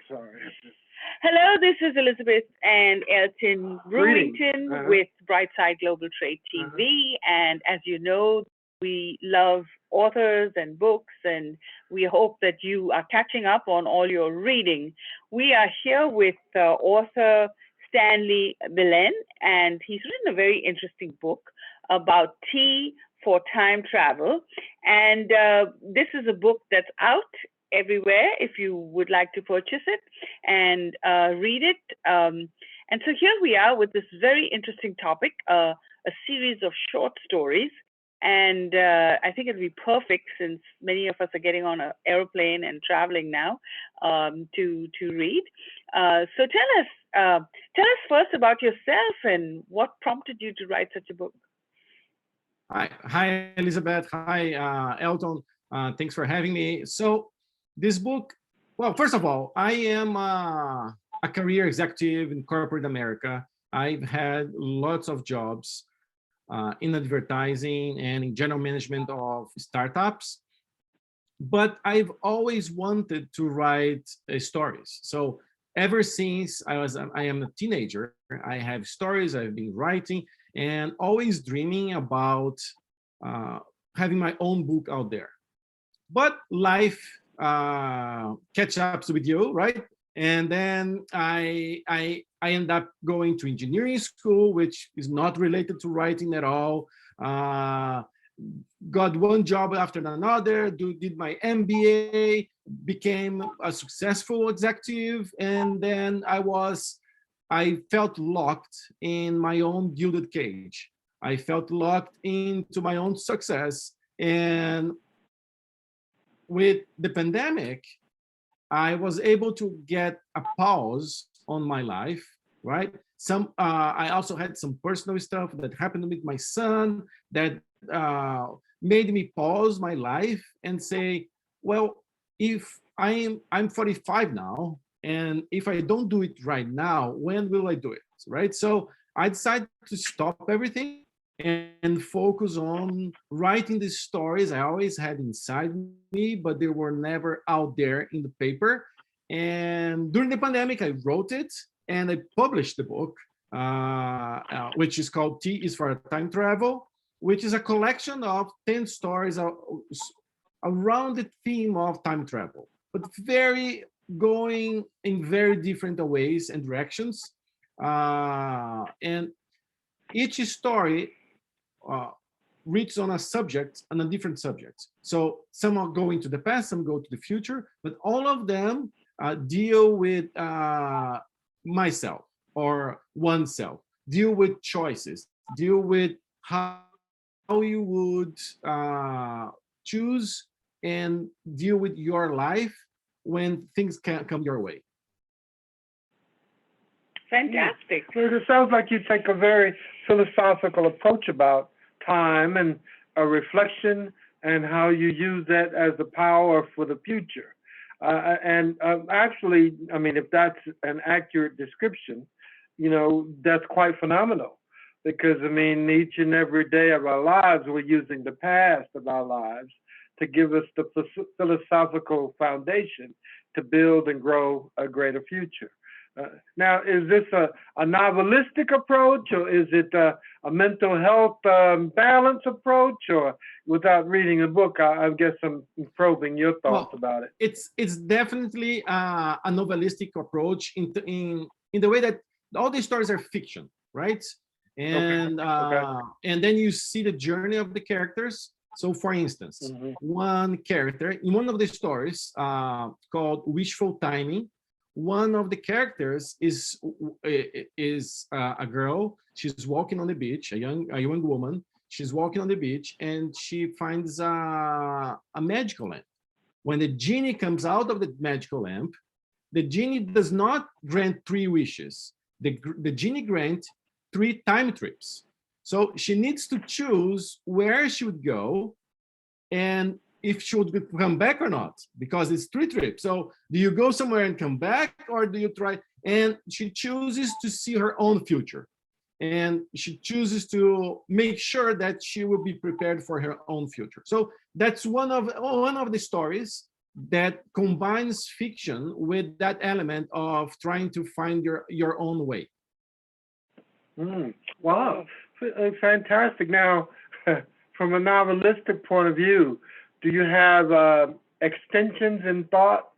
sorry. Hello, this is Elizabeth and Elton Greetings. Brewington with Brightside Global Trade Uh-huh. TV. And as you know, we love authors and books, and we hope that you are catching up on all your reading. We are here with author Stanley Bellan, and he's written a very interesting book about tea for time travel. And this is a book that's out everywhere if you would like to purchase it and read it. And so here we are with this very interesting topic, a series of short stories. And I think it'll be perfect since many of us are getting on an aeroplane and traveling now to read. So tell us first about yourself and what prompted you to write such a book. Hi, Elizabeth. Hi, Elton. Thanks for having me. So, this book, well, first of all, I am a career executive in corporate America. I've had lots of jobs in advertising and in general management of startups, but I've always wanted to write stories. So, ever since I am a teenager, I have stories I've been writing and always dreaming about having my own book out there. But life catch up with you, right? And then I end up going to engineering school, which is not related to writing at all. Got one job after another, did my MBA, became a successful executive, and then I felt locked in my own gilded cage. I felt locked into my own success. And with the pandemic, I was able to get a pause on my life, right? I also had some personal stuff that happened with my son that made me pause my life and say, well, if I'm 45 now, and if I don't do it right now, when will I do it, right? So I decided to stop everything and focus on writing these stories I always had inside me, but they were never out there in the paper. And during the pandemic, I wrote it and I published the book, which is called Tea is for Time Travel, which is a collection of 10 stories around the theme of time travel, but going in very different ways and directions. And each story reads on a different subject. So some are going to the past, some go to the future, but all of them deal with myself or oneself, deal with choices, deal with how you would choose and deal with your life when things can't come your way. Fantastic. So it sounds like you take a very philosophical approach about time and a reflection and how you use that as a power for the future. And actually, I mean, if that's an accurate description, that's quite phenomenal. Because, I mean, each and every day of our lives, we're using the past of our lives to give us the philosophical foundation to build and grow a greater future. Now, is this a novelistic approach, or is it a mental health balance approach, or without reading a book, I guess I'm probing your thoughts about it. It's definitely a novelistic approach in the way that all these stories are fiction, right? And and then you see the journey of the characters. So, for instance, one character in one of the stories called Wishful Timing. One of the characters is a girl. She's walking on the beach, a young woman. She's walking on the beach and she finds a magical lamp. When the genie comes out of the magical lamp, the genie does not grant three wishes. The genie grants three time trips. So she needs to choose where she would go and if she would come back or not, because it's three trips. So do you go somewhere and come back, or do you try? And she chooses to see her own future. And she chooses to make sure that she will be prepared for her own future. So that's one of the stories. that combines fiction with that element of trying to find your own way. Wow, fantastic. Now, from a novelistic point of view, do you have extensions in thought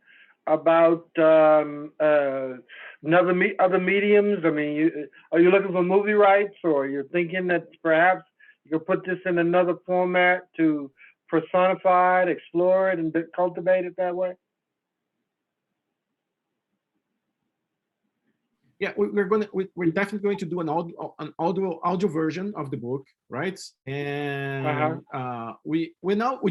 about other mediums? I mean, are you looking for movie rights, or you're thinking that perhaps you could put this in another format to personify it, explore it, and cultivate it that way? Yeah, we're definitely going to do an audio version of the book, right? And we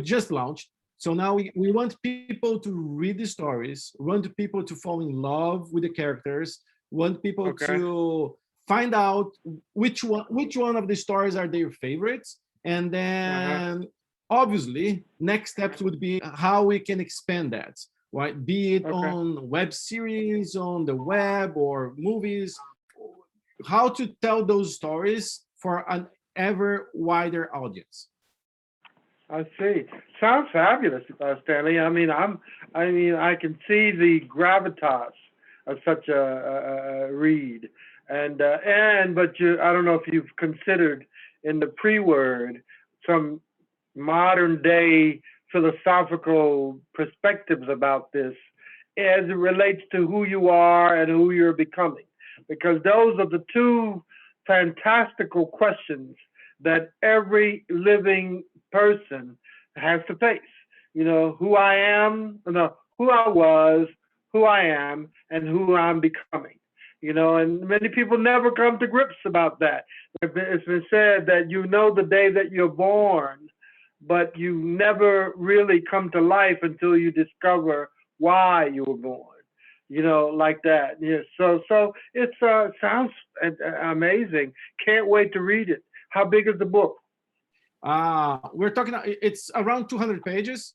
just launched, so now we want people to read the stories, want people to fall in love with the characters, want people to find out which one of the stories are their favorites, and then obviously next steps would be how we can expand that, right? Be it on web series, on the web, or movies, how to tell those stories for an ever wider audience. I see. Sounds fabulous, Stanley. I mean, I can see the gravitas of such a read, but I don't know if you've considered in the pre-word some modern day philosophical perspectives about this as it relates to who you are and who you're becoming, because those are the two fantastical questions that every living person has to face. You know, who I am, no, who I was, who I am, and who I'm becoming. You know, and many people never come to grips about that. It's been said that you know the day that you're born, but you never really come to life until you discover why you were born. You know, like that. Yeah. So it sounds amazing. Can't wait to read it. How big is the book? We're talking. It's around 200 pages.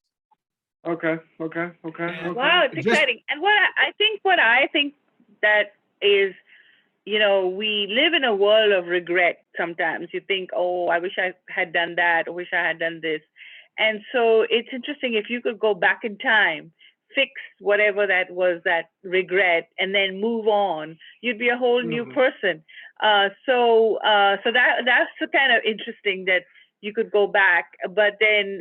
Okay. Wow, it's exciting. And what I think that is, you know, we live in a world of regret sometimes. You think, oh, I wish I had done that, I wish I had done this. And so it's interesting if you could go back in time, fix whatever that was, that regret, and then move on, you'd be a whole new person. So that's kind of interesting that you could go back, but then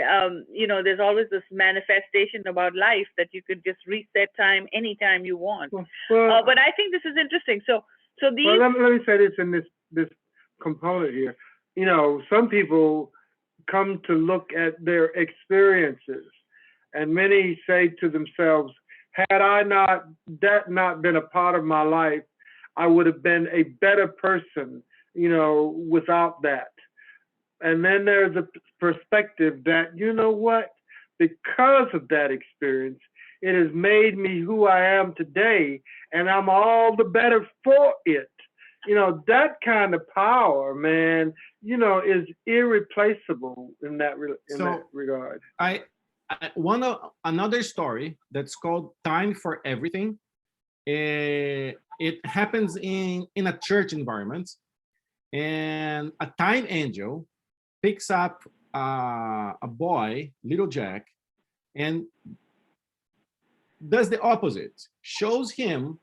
you know, there's always this manifestation about life that you could just reset time anytime you want. But I think this is interesting. So these. Well, let me say this in this component here. You know, some people come to look at their experiences, and many say to themselves, "Had that not been a part of my life, I would have been a better person." You know, without that. And then there's a perspective that, you know what, because of that experience, it has made me who I am today, and I'm all the better for it. You know, that kind of power, man, you know, is irreplaceable in that regard. Another story that's called Time for Everything. It happens in a church environment, and a time angel picks up a boy, little Jack, and does the opposite, shows him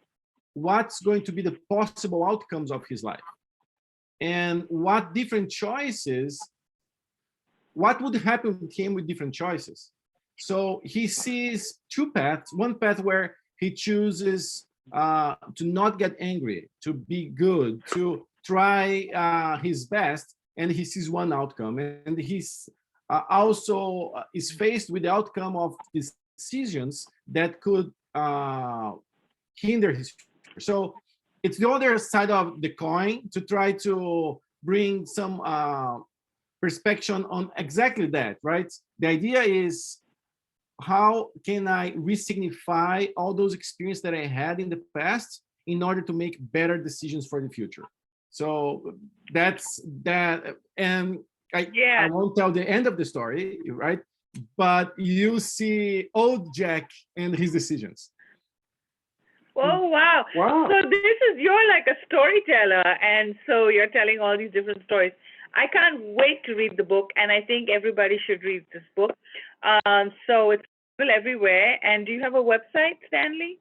what's going to be the possible outcomes of his life, and what would happen with him with different choices. So he sees two paths, one path where he chooses to not get angry, to be good, to try his best, and he sees one outcome, and he's also is faced with the outcome of decisions that could hinder his future. So it's the other side of the coin to try to bring some perspective on exactly that, right? The idea is, how can I re-signify all those experiences that I had in the past in order to make better decisions for the future? So that's that, and I won't tell the end of the story, right? But you see old Jack and his decisions. Oh, wow. So you're like a storyteller, and so you're telling all these different stories. I can't wait to read the book, and I think everybody should read this book. So it's everywhere. And do you have a website, Stanley?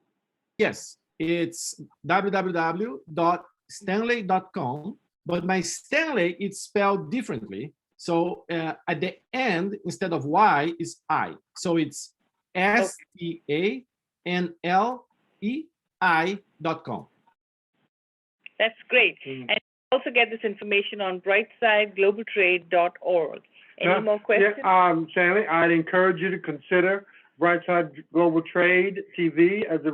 Yes, it's www.stanley.com, but my Stanley is spelled differently. So at the end, instead of Y, is I. So it's STANLEI.com. That's great. And you also get this information on brightsideglobaltrade.org. Any more questions? Yeah, Stanley, I'd encourage you to consider Brightside Global Trade TV as a